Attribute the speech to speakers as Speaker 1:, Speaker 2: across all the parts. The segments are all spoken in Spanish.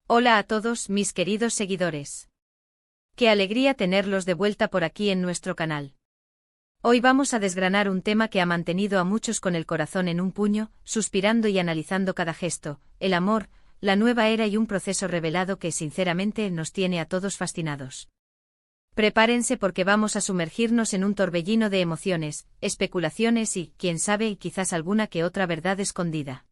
Speaker 1: Hola a todos mis queridos seguidores. Qué alegría tenerlos de vuelta por aquí en nuestro canal. Hoy vamos a desgranar un tema que ha mantenido a muchos con el corazón en un puño, suspirando y analizando cada gesto, el amor, la nueva era y un proceso revelado que sinceramente nos tiene a todos fascinados. Prepárense porque vamos a sumergirnos en un torbellino de emociones, especulaciones y, quién sabe, quizás alguna que otra verdad escondida.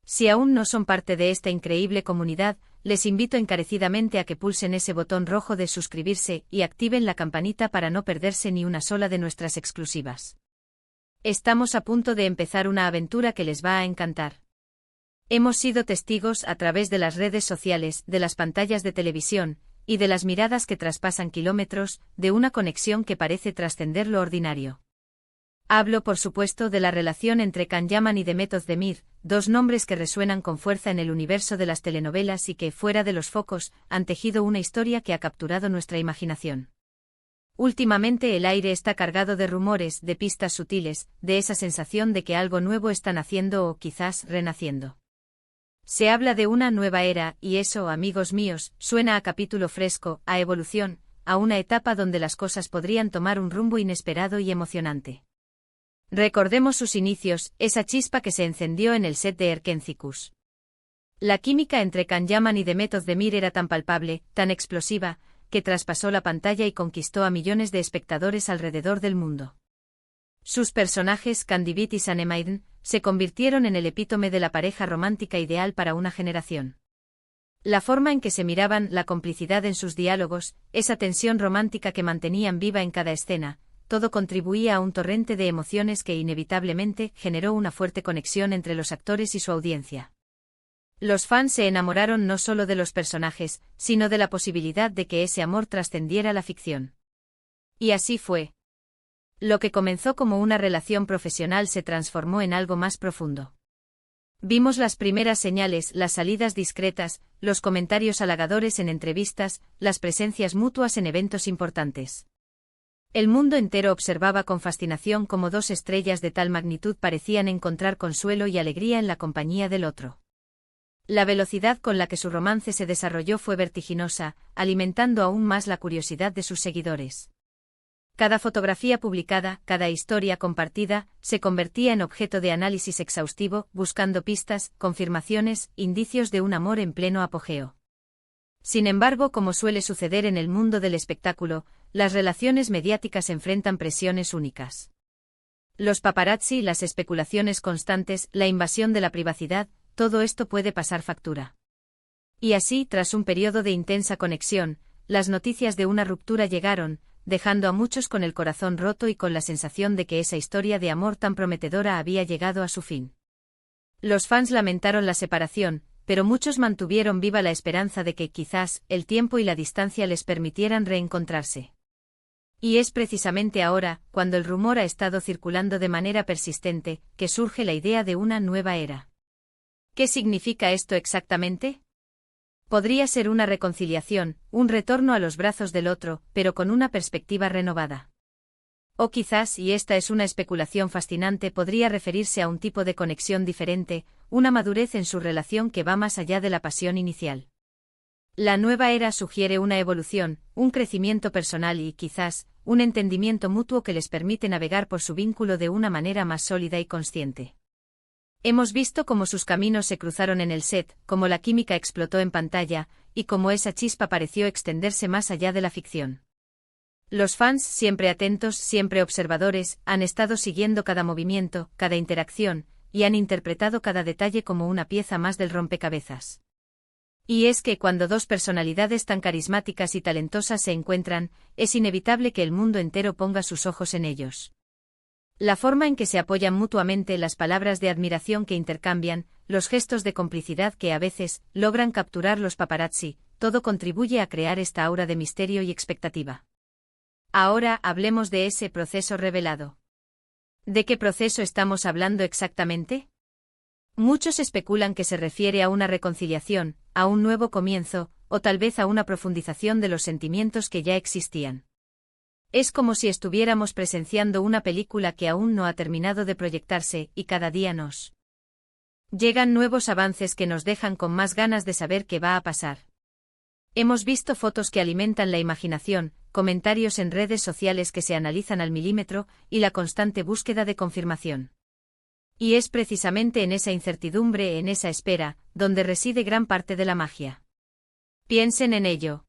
Speaker 1: Si aún no son parte de esta increíble comunidad, les invito encarecidamente a que pulsen ese botón rojo de suscribirse y activen la campanita para no perderse ni una sola de nuestras exclusivas. Estamos a punto de empezar una aventura que les va a encantar. Hemos sido testigos a través de las redes sociales, de las pantallas de televisión, y de las miradas que traspasan kilómetros, de una conexión que parece trascender lo ordinario. Hablo por supuesto de la relación entre Can Yaman y Demet Özdemir, dos nombres que resuenan con fuerza en el universo de las telenovelas y que, fuera de los focos, han tejido una historia que ha capturado nuestra imaginación. Últimamente el aire está cargado de rumores, de pistas sutiles, de esa sensación de que algo nuevo está naciendo o quizás renaciendo. Se habla de una nueva era, y eso, amigos míos, suena a capítulo fresco, a evolución, a una etapa donde las cosas podrían tomar un rumbo inesperado y emocionante. Recordemos sus inicios, esa chispa que se encendió en el set de Erkenzicus. La química entre Can Yaman y Demet Özdemir era tan palpable, tan explosiva, que traspasó la pantalla y conquistó a millones de espectadores alrededor del mundo. Sus personajes, Candivit y Sanemaiden, se convirtieron en el epítome de la pareja romántica ideal para una generación. La forma en que se miraban, la complicidad en sus diálogos, esa tensión romántica que mantenían viva en cada escena, todo contribuía a un torrente de emociones que inevitablemente generó una fuerte conexión entre los actores y su audiencia. Los fans se enamoraron no solo de los personajes, sino de la posibilidad de que ese amor trascendiera la ficción. Y así fue. Lo que comenzó como una relación profesional se transformó en algo más profundo. Vimos las primeras señales, las salidas discretas, los comentarios halagadores en entrevistas, las presencias mutuas en eventos importantes. El mundo entero observaba con fascinación cómo dos estrellas de tal magnitud parecían encontrar consuelo y alegría en la compañía del otro. La velocidad con la que su romance se desarrolló fue vertiginosa, alimentando aún más la curiosidad de sus seguidores. Cada fotografía publicada, cada historia compartida, se convertía en objeto de análisis exhaustivo, buscando pistas, confirmaciones, indicios de un amor en pleno apogeo. Sin embargo, como suele suceder en el mundo del espectáculo, las relaciones mediáticas enfrentan presiones únicas. Los paparazzi, las especulaciones constantes, la invasión de la privacidad, todo esto puede pasar factura. Y así, tras un periodo de intensa conexión, las noticias de una ruptura llegaron, dejando a muchos con el corazón roto y con la sensación de que esa historia de amor tan prometedora había llegado a su fin. Los fans lamentaron la separación, pero muchos mantuvieron viva la esperanza de que quizás el tiempo y la distancia les permitieran reencontrarse. Y es precisamente ahora, cuando el rumor ha estado circulando de manera persistente, que surge la idea de una nueva era. ¿Qué significa esto exactamente? Podría ser una reconciliación, un retorno a los brazos del otro, pero con una perspectiva renovada. O quizás, y esta es una especulación fascinante, podría referirse a un tipo de conexión diferente, una madurez en su relación que va más allá de la pasión inicial. La nueva era sugiere una evolución, un crecimiento personal y, quizás, un entendimiento mutuo que les permite navegar por su vínculo de una manera más sólida y consciente. Hemos visto cómo sus caminos se cruzaron en el set, cómo la química explotó en pantalla, y cómo esa chispa pareció extenderse más allá de la ficción. Los fans, siempre atentos, siempre observadores, han estado siguiendo cada movimiento, cada interacción, y han interpretado cada detalle como una pieza más del rompecabezas. Y es que cuando dos personalidades tan carismáticas y talentosas se encuentran, es inevitable que el mundo entero ponga sus ojos en ellos. La forma en que se apoyan mutuamente, las palabras de admiración que intercambian, los gestos de complicidad que a veces logran capturar los paparazzi, todo contribuye a crear esta aura de misterio y expectativa. Ahora hablemos de ese proceso revelado. ¿De qué proceso estamos hablando exactamente? Muchos especulan que se refiere a una reconciliación, a un nuevo comienzo, o tal vez a una profundización de los sentimientos que ya existían. Es como si estuviéramos presenciando una película que aún no ha terminado de proyectarse, y cada día nos Llegan nuevos avances que nos dejan con más ganas de saber qué va a pasar. Hemos visto fotos que alimentan la imaginación, comentarios en redes sociales que se analizan al milímetro, y la constante búsqueda de confirmación. Y es precisamente en esa incertidumbre, en esa espera, donde reside gran parte de la magia. Piensen en ello.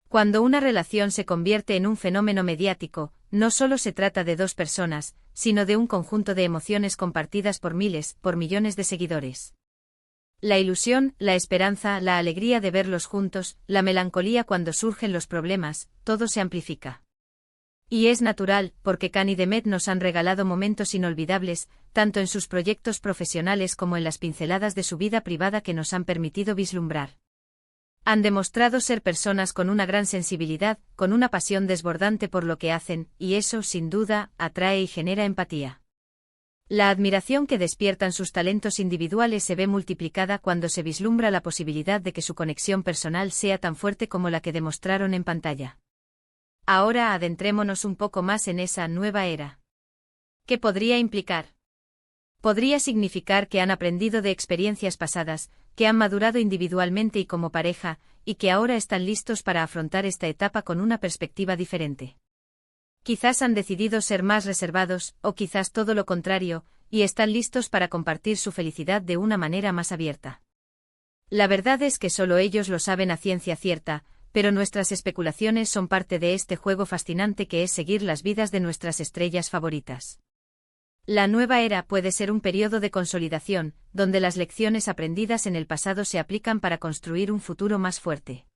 Speaker 1: Cuando una relación se convierte en un fenómeno mediático, no solo se trata de dos personas, sino de un conjunto de emociones compartidas por miles, por millones de seguidores. La ilusión, la esperanza, la alegría de verlos juntos, la melancolía cuando surgen los problemas, todo se amplifica. Y es natural, porque Can y Demet nos han regalado momentos inolvidables, tanto en sus proyectos profesionales como en las pinceladas de su vida privada que nos han permitido vislumbrar. Han demostrado ser personas con una gran sensibilidad, con una pasión desbordante por lo que hacen, y eso, sin duda, atrae y genera empatía. La admiración que despiertan sus talentos individuales se ve multiplicada cuando se vislumbra la posibilidad de que su conexión personal sea tan fuerte como la que demostraron en pantalla. Ahora adentrémonos un poco más en esa nueva era. ¿Qué podría implicar? Podría significar que han aprendido de experiencias pasadas, que han madurado individualmente y como pareja, y que ahora están listos para afrontar esta etapa con una perspectiva diferente. Quizás han decidido ser más reservados, o quizás todo lo contrario, y están listos para compartir su felicidad de una manera más abierta. La verdad es que solo ellos lo saben a ciencia cierta, pero nuestras especulaciones son parte de este juego fascinante que es seguir las vidas de nuestras estrellas favoritas. La nueva era puede ser un periodo de consolidación, donde las lecciones aprendidas en el pasado se aplican para construir un futuro más fuerte.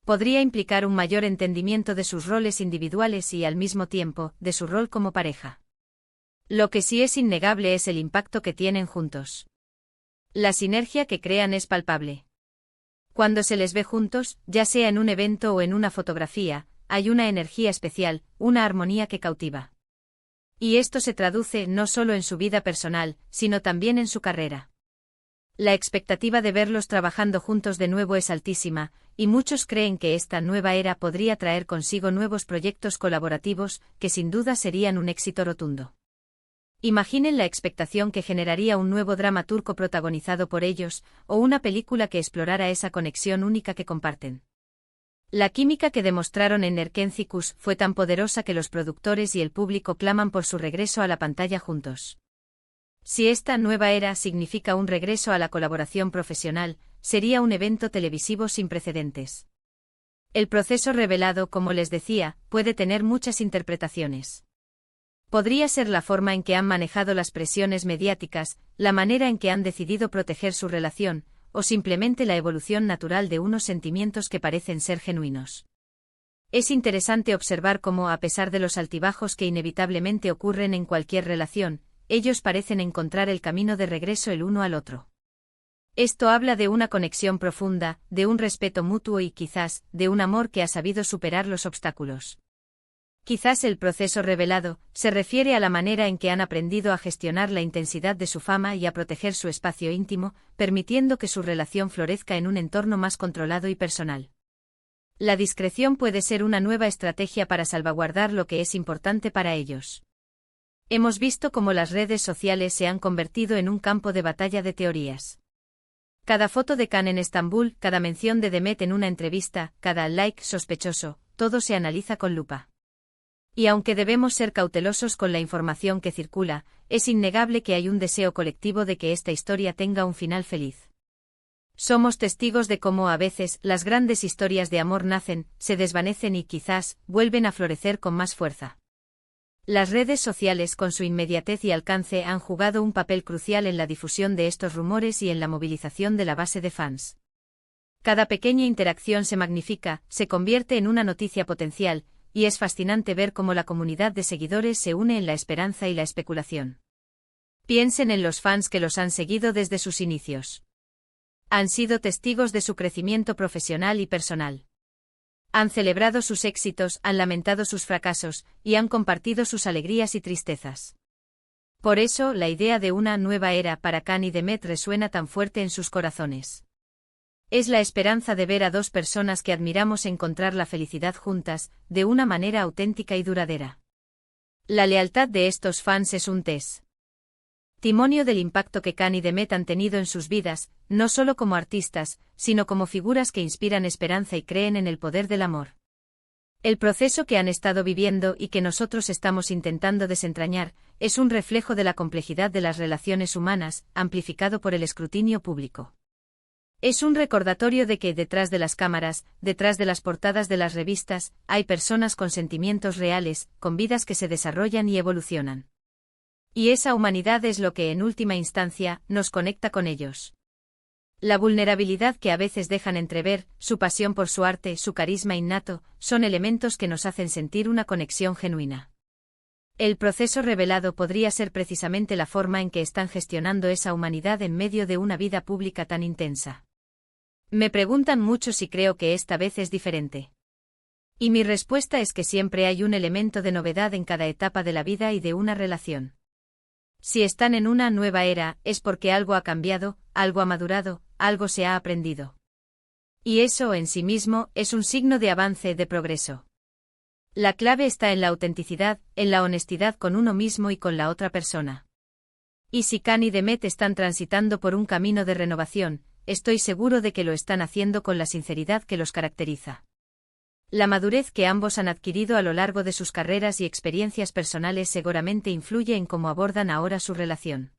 Speaker 1: Podría implicar un mayor entendimiento de sus roles individuales y, al mismo tiempo, de su rol como pareja. Lo que sí es innegable es el impacto que tienen juntos. La sinergia que crean es palpable. Cuando se les ve juntos, ya sea en un evento o en una fotografía, hay una energía especial, una armonía que cautiva. Y esto se traduce no solo en su vida personal, sino también en su carrera. La expectativa de verlos trabajando juntos de nuevo es altísima, y muchos creen que esta nueva era podría traer consigo nuevos proyectos colaborativos, que sin duda serían un éxito rotundo. Imaginen la expectación que generaría un nuevo drama turco protagonizado por ellos, o una película que explorara esa conexión única que comparten. La química que demostraron en Erkencikus fue tan poderosa que los productores y el público claman por su regreso a la pantalla juntos. Si esta nueva era significa un regreso a la colaboración profesional, sería un evento televisivo sin precedentes. El proceso revelado, como les decía, puede tener muchas interpretaciones. Podría ser la forma en que han manejado las presiones mediáticas, la manera en que han decidido proteger su relación, o simplemente la evolución natural de unos sentimientos que parecen ser genuinos. Es interesante observar cómo, a pesar de los altibajos que inevitablemente ocurren en cualquier relación, ellos parecen encontrar el camino de regreso el uno al otro. Esto habla de una conexión profunda, de un respeto mutuo y quizás, de un amor que ha sabido superar los obstáculos. Quizás el proceso revelado se refiere a la manera en que han aprendido a gestionar la intensidad de su fama y a proteger su espacio íntimo, permitiendo que su relación florezca en un entorno más controlado y personal. La discreción puede ser una nueva estrategia para salvaguardar lo que es importante para ellos. Hemos visto cómo las redes sociales se han convertido en un campo de batalla de teorías. Cada foto de Can en Estambul, cada mención de Demet en una entrevista, cada like sospechoso, todo se analiza con lupa. Y aunque debemos ser cautelosos con la información que circula, es innegable que hay un deseo colectivo de que esta historia tenga un final feliz. Somos testigos de cómo a veces las grandes historias de amor nacen, se desvanecen y quizás vuelven a florecer con más fuerza. Las redes sociales con su inmediatez y alcance han jugado un papel crucial en la difusión de estos rumores y en la movilización de la base de fans. Cada pequeña interacción se magnifica, se convierte en una noticia potencial, y es fascinante ver cómo la comunidad de seguidores se une en la esperanza y la especulación. Piensen en los fans que los han seguido desde sus inicios. Han sido testigos de su crecimiento profesional y personal. Han celebrado sus éxitos, han lamentado sus fracasos, y han compartido sus alegrías y tristezas. Por eso, la idea de una nueva era para Can y Demet resuena tan fuerte en sus corazones. Es la esperanza de ver a dos personas que admiramos encontrar la felicidad juntas, de una manera auténtica y duradera. La lealtad de estos fans es un test. testimonio del impacto que Khan y Demet han tenido en sus vidas, no solo como artistas, sino como figuras que inspiran esperanza y creen en el poder del amor. El proceso que han estado viviendo y que nosotros estamos intentando desentrañar, es un reflejo de la complejidad de las relaciones humanas, amplificado por el escrutinio público. Es un recordatorio de que detrás de las cámaras, detrás de las portadas de las revistas, hay personas con sentimientos reales, con vidas que se desarrollan y evolucionan. Y esa humanidad es lo que en última instancia nos conecta con ellos. La vulnerabilidad que a veces dejan entrever, su pasión por su arte, su carisma innato, son elementos que nos hacen sentir una conexión genuina. El proceso revelado podría ser precisamente la forma en que están gestionando esa humanidad en medio de una vida pública tan intensa. Me preguntan mucho si creo que esta vez es diferente. Y mi respuesta es que siempre hay un elemento de novedad en cada etapa de la vida y de una relación. Si están en una nueva era, es porque algo ha cambiado, algo ha madurado, algo se ha aprendido. Y eso en sí mismo es un signo de avance, de progreso. La clave está en la autenticidad, en la honestidad con uno mismo y con la otra persona. Y si Khan y Demet están transitando por un camino de renovación, estoy seguro de que lo están haciendo con la sinceridad que los caracteriza. La madurez que ambos han adquirido a lo largo de sus carreras y experiencias personales seguramente influye en cómo abordan ahora su relación.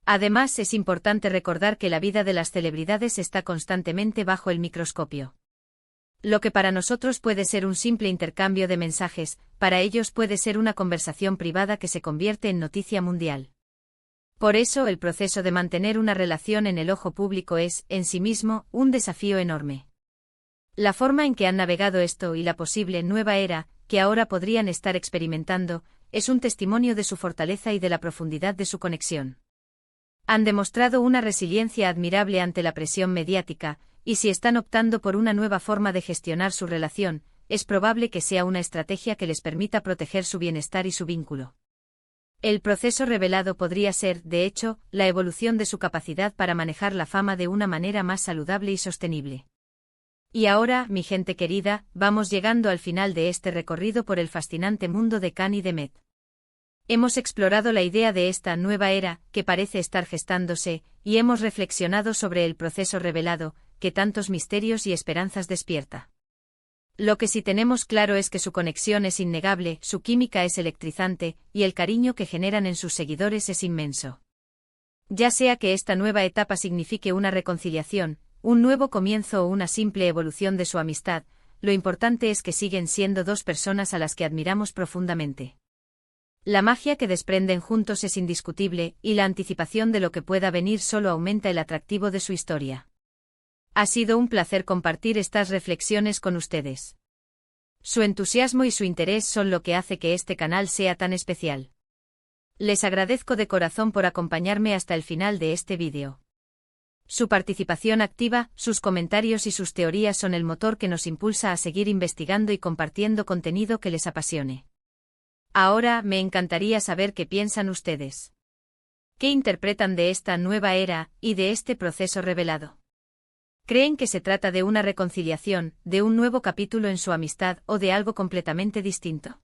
Speaker 1: Además, es importante recordar que la vida de las celebridades está constantemente bajo el microscopio. Lo que para nosotros puede ser un simple intercambio de mensajes, para ellos puede ser una conversación privada que se convierte en noticia mundial. Por eso, el proceso de mantener una relación en el ojo público es, en sí mismo, un desafío enorme. La forma en que han navegado esto y la posible nueva era, que ahora podrían estar experimentando, es un testimonio de su fortaleza y de la profundidad de su conexión. Han demostrado una resiliencia admirable ante la presión mediática, y si están optando por una nueva forma de gestionar su relación, es probable que sea una estrategia que les permita proteger su bienestar y su vínculo. El proceso revelado podría ser, de hecho, la evolución de su capacidad para manejar la fama de una manera más saludable y sostenible. Y ahora, mi gente querida, vamos llegando al final de este recorrido por el fascinante mundo de Khan y Demet. Hemos explorado la idea de esta nueva era, que parece estar gestándose, y hemos reflexionado sobre el proceso revelado, que tantos misterios y esperanzas despierta. Lo que sí tenemos claro es que su conexión es innegable, su química es electrizante, y el cariño que generan en sus seguidores es inmenso. Ya sea que esta nueva etapa signifique una reconciliación, un nuevo comienzo o una simple evolución de su amistad, lo importante es que siguen siendo dos personas a las que admiramos profundamente. La magia que desprenden juntos es indiscutible, y la anticipación de lo que pueda venir solo aumenta el atractivo de su historia. Ha sido un placer compartir estas reflexiones con ustedes. Su entusiasmo y su interés son lo que hace que este canal sea tan especial. Les agradezco de corazón por acompañarme hasta el final de este vídeo. Su participación activa, sus comentarios y sus teorías son el motor que nos impulsa a seguir investigando y compartiendo contenido que les apasione. Ahora, me encantaría saber qué piensan ustedes. ¿Qué interpretan de esta nueva era y de este proceso revelado? ¿Creen que se trata de una reconciliación, de un nuevo capítulo en su amistad o de algo completamente distinto?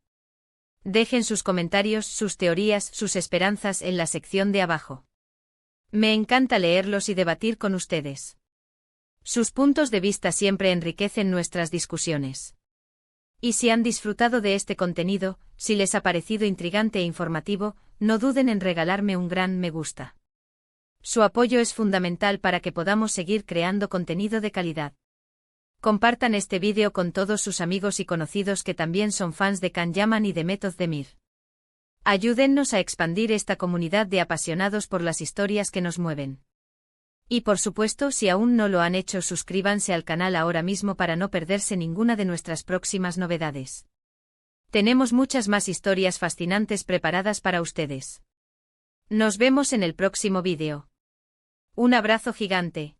Speaker 1: Dejen sus comentarios, sus teorías, sus esperanzas en la sección de abajo. Me encanta leerlos y debatir con ustedes. Sus puntos de vista siempre enriquecen nuestras discusiones. Y si han disfrutado de este contenido, si les ha parecido intrigante e informativo, no duden en regalarme un gran me gusta. Su apoyo es fundamental para que podamos seguir creando contenido de calidad. Compartan este vídeo con todos sus amigos y conocidos que también son fans de Khan Yaman y de Demet Özdemir. Ayúdennos a expandir esta comunidad de apasionados por las historias que nos mueven. Y por supuesto, si aún no lo han hecho, suscríbanse al canal ahora mismo para no perderse ninguna de nuestras próximas novedades. Tenemos muchas más historias fascinantes preparadas para ustedes. Nos vemos en el próximo vídeo. Un abrazo gigante.